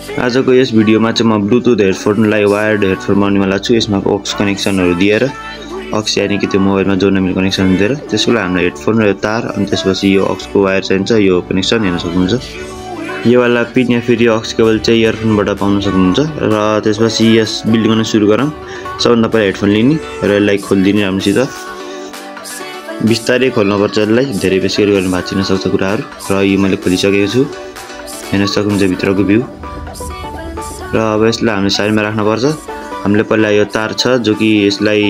आजको यस भिडियोमा चाहिँ म ब्लुटुथ हेडफोनलाई वायर्ड हेडफोन बनाउनेवाला छु। यसमा ऑक्स कनेक्सनहरु दिएर ऑक्स यानी कि त्यो मोबाइलमा जोड्न मिल्ने कनेक्सन दिएर त्यसको लागि हामीलाई हेडफोन र तार अनि त्यसपछि यो ऑक्सको वायर चाहिन्छ। यो कनेक्सन हेर्न सक्नुहुन्छ। यो वाला पिन या फेरि ऑक्स केबल चाहिँ इयरफोनबाट पाउन सक्नुहुन्छ र त्यसपछि यस बिल्ड गर्न सुरु गरौँ। सबभन्दा पहिला हेडफोन लिने र यसलाई खोल्दिने राम्रोसित। बिस्तारै खोल्नुपर्छ यसलाई, धेरै बेसी गर्न भाँचिन सक्छ कुराहरु। र यो मैले खोलिसकेको छु, हेर्न सक्नुहुन्छ भित्रको भ्यू। र अब यसलाई हामीले साइडमा राख्नुपर्छ। हामीले पहिला यो तार छ जो कि यसलाई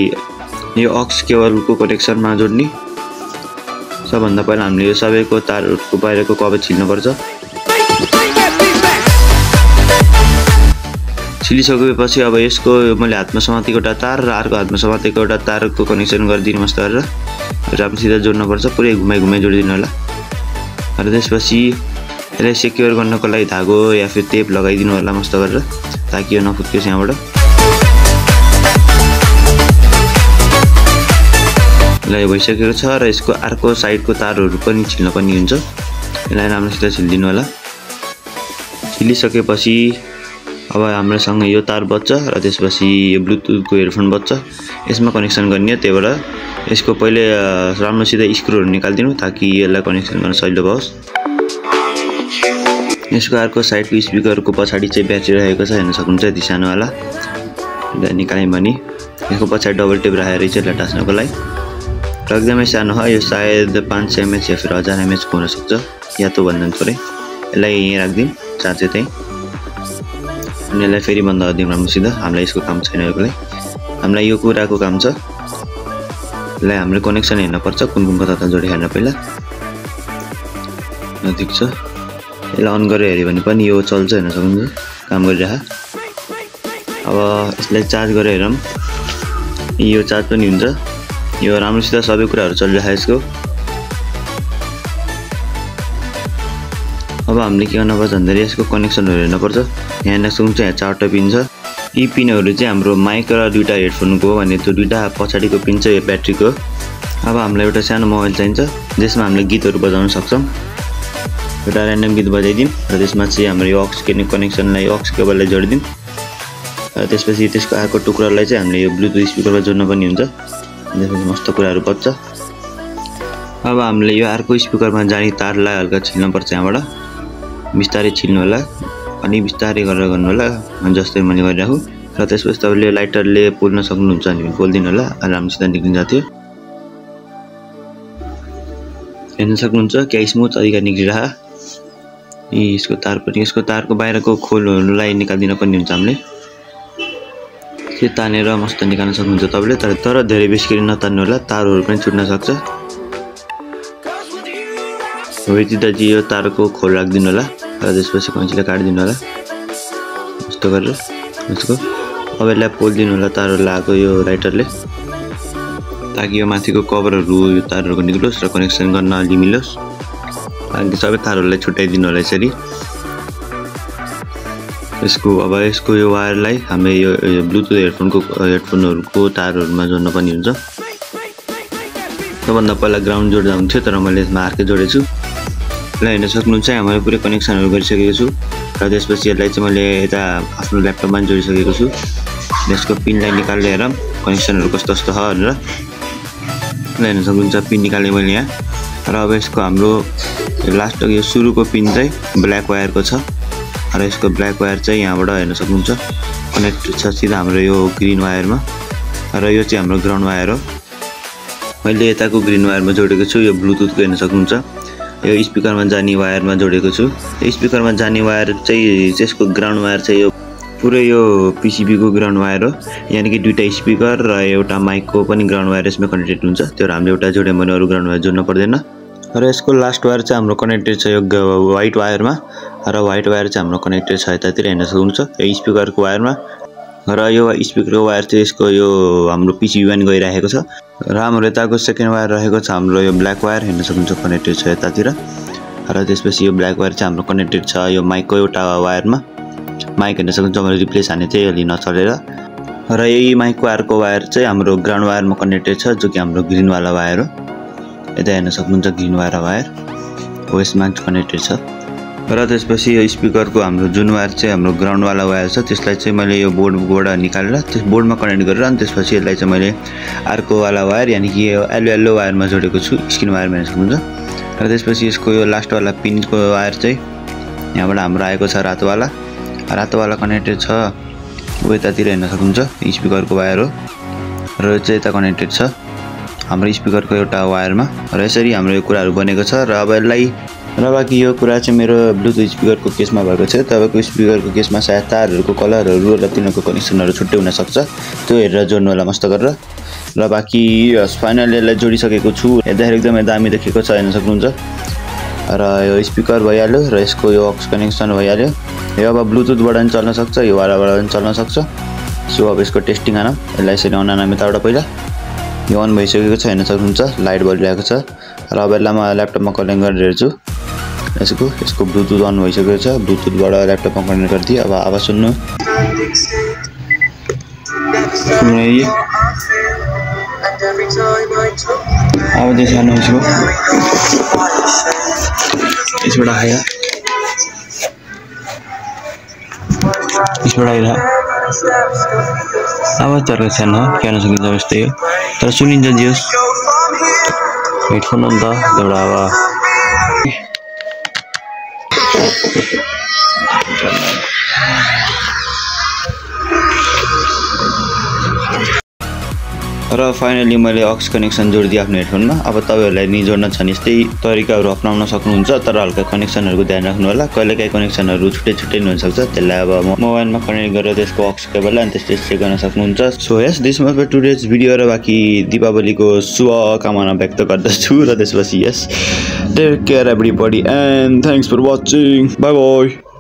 यो ऑक्स केबलको कनेक्सनमा जोड्ने। सबभन्दा पहिला हामीले यो सबैको तारहरुको बाहिरको कभर छिल्नुपर्छ। छिलिसकेपछि अब यसको मैले हातमा समातेको एउटा तार र अर्को हातमा समातेको एउटा तारको कनेक्सन गरिदिनु मस्त गरेर राम्रोसित जोड्नुपर्छ। पुरै घुमाइ जोडिदिनु होला। र त्यसपछि यसलाई सेक्युर गर्नको लागि धागो या फिर टेप लगाइदिनु होला मस्त गरेर, ताकि यो नफुट्कोस् यहाँबाट। यसलाई भइसकेको छ र यसको अर्को साइडको तारहरु पनि छिल्न पनि हुन्छ। यसलाई राम्रोसित छिल्दिनु होला। छिलिसकेपछि अब हामीसँग यो तार बच्छ र त्यसपछि यो ब्लुटुथको हेडफोन बच्छ। यसमा कनेक्सन गर्ने, त्यही भएर यसको पहिले राम्रोसित स्क्रुहरु निकाल्दिनु ताकि यसलाई कनेक्सन गर्न सजिलो होस्। यसको अर्को साइडको स्पिकरको पछाडी चाहिँ ब्याट्री रहेको छ, हेर्न सक्नुहुन्छ यति सानो वाला। यसलाई निकाल्यौं भने यसको पछाडी डबल टेप राखेर चाहिँ यसलाई टास्नको लागि। र एकदमै सानो हो, यो सायद 500 mAh या फिर 1000 mAh को हुन सक्छ, या त भन्दा थोरै। यसलाई यही राख्दिम चार्जर चाहिँ, अनि यसलाई फेरि बन्द गरिदिउँ राम्रोसित। हामीलाई यसको काम छैन यो लागि, हामीलाई यो कुराको काम छ। यसलाई हामीले कनेक्सन हेर्न पर्छ, कुन कता जोडे हेर्न पहिला। ठिक छ, यसलाई अन गरेर हेर्यो भने पनि यो चल्छ, हेर्न सक्नुहुन्छ काम गरिरहा। अब यसलाई चार्ज गरेर हेरौँ, यो चार्ज पनि हुन्छ। यो राम्रोसित सबै कुराहरु चलिरहेको यसको। अब हामीले के गर्नुपर्छ भन्दा यसको कनेक्सनहरु हेर्न पर्छ। यहाँ हेर्न सक्नुहुन्छ यहाँ 4टा पिन छ। यी पिनहरु चाहिँ हाम्रो माइक र दुईटा हेडफोनको हो भने त्यो दुईटा पछाडीको पिन चाहिँ यो ब्याट्रीको। अब हामीलाई एउटा सानो मोबाइल चाहिन्छ जसमा हामीले गीतहरु बजाउन सक्छौं। एउटा र्यान्डम गीत बजाइदिम र त्यसमा चाहिँ हाम्रो यो ऑक्स कनेक्सनलाई ऑक्स केबललाई जोडिदिम। र त्यसपछि त्यसको अर्को टुक्रालाई चाहिँ हामीले यो ब्लुटुथ स्पिकरमा जोड्न पनि हुन्छ। त्यसपछि मस्त कुराहरु बच्छ। अब हामीले यो अर्को स्पिकरमा जाने तारलाई हल्का छिल्न पर्छ यहाँबाट। बिस्तारै छिल्नु होला अनि बिस्तारै गरेर गर्नु होला, जस्तै मैले गरिराखु। र त्यसपछि तपाईले लाइटरले पोल्न सक्नुहुन्छ भने पोल्दिनु होला, राम्रोसित निक्लिन जाथ्यो। हेर्न सक्नुहुन्छ क्या स्मुथ तरिका निक्लिरहा। यसको तार पनि, यसको तारको बाहिरको खोलहरुलाई निकाल्दिन पनि हुन्छ हामीले। त्यो तानेर मस्त निकाल्न सक्नुहुन्छ तपाईले, तर धेरै बेसी नतान्नु होला, तारहरु पनि छुट्न सक्छ। यतिदा चाहिँ यो तारको खोल राख्दिनु होला र त्यसपछि कैँचीले काट्दिनु होला यस्तो गरेर यसको। अब यसलाई पोल्दिनु होला तारहरु लागेको यो राइटरले, ताकि यो माथिको कभरहरु यो तारहरुको निक्लोस् र कनेक्सन गर्न अलि मिलोस्। अनि सबै तारहरुलाई छुट्याइदिनु होला यसरी। अब यसको यो वायरलाई हामीले यो ब्लुटुथ हेडफोनहरुको तारहरुमा जोड्न पनि हुन्छ। सबभन्दा पहिला ग्राउन्ड जोड्दा हुन्थ्यो, तर मैले यसमा अर्कै जोडेछु छु। यसलाई हेर्न सक्नुहुन्छ मैले पुरै कनेक्सनहरु गरिसकेको छु। र त्यसपछि यसलाई चाहिँ मैले यता आफ्नो ल्यापटपमा जोडिसकेको छु। यसको पिनलाई निकालेर हेरौँ कनेक्सनहरु कस्तो छ भनेर। यसलाई हेर्न सक्नुहुन्छ पिन निकाले मैले यहाँ। र अब यसको हाम्रो लास्टको यो सुरुको पिन चाहिँ ब्ल्याक वायरको छ र यसको ब्ल्याक वायर चाहिँ यहाँबाट हेर्न सक्नुहुन्छ कनेक्ट छ सिधा हाम्रो यो ग्रीन वायरमा। र यो चाहिँ हाम्रो ग्राउन्ड वायर हो। मैले यताको ग्रीन वायरमा जोडेको छु। यो ब्लुटुथको हेर्न सक्नुहुन्छ यो स्पिकरमा जाने वायरमा जोडेको छु। यो स्पिकरमा जाने वायर चाहिँ यसको ग्राउन्ड वायर चाहिँ यो पुरै यो पीसीबी को ग्राउन्ड वायर हो, यानी कि दुईटा स्पिकर र एउटा माइकको पनि ग्राउन्ड वायर यसमा कनेक्टेड हुन्छ। त्यो हामीले एउटा जोड्यौं भने अरु ग्राउन्ड वायर जोड्न पर्दैन। र यसको लास्ट वायर चाहिँ हाम्रो कनेक्टेड छ यो व्हाइट वायरमा, र व्हाइट वायर चाहिँ हाम्रो कनेक्टेड छ यतातिर हेर्न सक्नुहुन्छ यो स्पिकरको वायरमा। र यो स्पिकरको वायर चाहिँ यसको यो हाम्रो पीसीबी मा गइरहेको छ। र हाम्रो यताको सेकेन्ड वायर रहेको छ हाम्रो यो ब्ल्याक वायर, हेर्न सक्नुहुन्छ कनेक्टेड छ यतातिर। र त्यसपछि यो ब्ल्याक वायर चाहिँ हाम्रो कनेक्टेड छ यो माइकको एउटा वायरमा। माइक हेर्न सक्नुहुन्छ मैले रिप्लेस हाने थिएँ अलि नचलेर। र यही माइकको अर्को वायर चाहिँ हाम्रो ग्राउन्ड वायरमा कनेक्टेड छ, जो कि हाम्रो ग्रीन वाला वायर हो। यता हेर्न सक्नुहुन्छ ग्रीन वाला वायर हो, यसमा कनेक्टेड छ। र र त्यसपछि यो स्पिकरको हाम्रो जुन वायर चाहिँ हाम्रो ग्राउन्डवाला वायर छ त्यसलाई चाहिँ मैले यो बोर्डबाट निकालेर त्यस बोर्डमा कनेक्ट गरेर अनि त्यसपछि यसलाई चाहिँ मैले अर्कोवाला वायर यानि कि यो येल्लो वायरमा जोडेको छु स्किन वायरमा हेर्न सक्नुहुन्छ। र त्यसपछि यसको यो लास्टवाला पिनको वायर चाहिँ यहाँबाट हाम्रो आएको छ रातोवाला कनेक्टेड छ यतातिर हेर्न सक्नुहुन्छ स्पिकरको वायर हो र यो चाहिँ यता कनेक्टेड छ हाम्रो स्पिकरको एउटा वायरमा र यसरी हाम्रो यो कुराहरू बनेको छ। र अब यसलाई बाँकी यो कुरा चाहिँ मेरो ब्लुटुथ स्पिकरको केसमा भएको छ। तपाईँको स्पिकरको केसमा सायद तारहरूको कलरहरू र तिनीहरूको कनेक्सनहरू छुट्टै हुनसक्छ, त्यो हेरेर जोड्नु होला मस्त गरेर। र बाँकी फाइनली यसलाई जोडिसकेको छु, हेर्दाखेरि एकदमै दामी देखेको छ हेर्न सक्नुहुन्छ। र यो स्पिकर भइहाल्यो र यसको यो अक्स कनेक्सन भइहाल्यो। यो अब ब्लुटुथबाट पनि चल्न सक्छ, यो वालाबाट पनि चल्न सक्छ। सो अब यसको टेस्टिङ आनौँ। यसलाई यसरी अन आनौँ यताबाट पहिला। यो अन भइसकेको छ हेर्न सक्नुहुन्छ, लाइट बलिरहेको छ। र अब यसलाई म ल्यापटपमा कनेक्ट गरेर हेर्छु। यसको ब्लुटुथ अन भइसकेको छ, ब्लुटुथबाट ल्यापटपमा कनेक्ट गरिदिएँ। अब आवाज सुन्नु। आवाज सानो यसको यसबाट आयो, यसबाट आइरह आवाज तर सानो क्या सकिन्छ यस्तै हो, तर सुनिन्छ जियोस्। हेडफोन हो नि त एउटा अब र फाइनली मैले अक्स कनेक्सन जोडिदिएँ आफ्नो हेडफोनमा। अब तपाईँहरूलाई नि जोड्न छ भने यस्तै तरिकाहरू अपनाउन सक्नुहुन्छ, तर हल्का कनेक्सनहरूको ध्यान राख्नु होला। कहिलेकाहीँ कनेक्सनहरू छुट्टै हुनसक्छ, त्यसलाई अब मोबाइलमा कनेक्ट गरेर त्यसको अक्स केबललाई अनि त्यस्तै चेक गर्न सक्नुहुन्छ। So yes this was my today's video र बाँकी दीपावलीको शुभकामना व्यक्त गर्दछु। र त्यसपछि yes take care everybody and thanks for watching, bye by.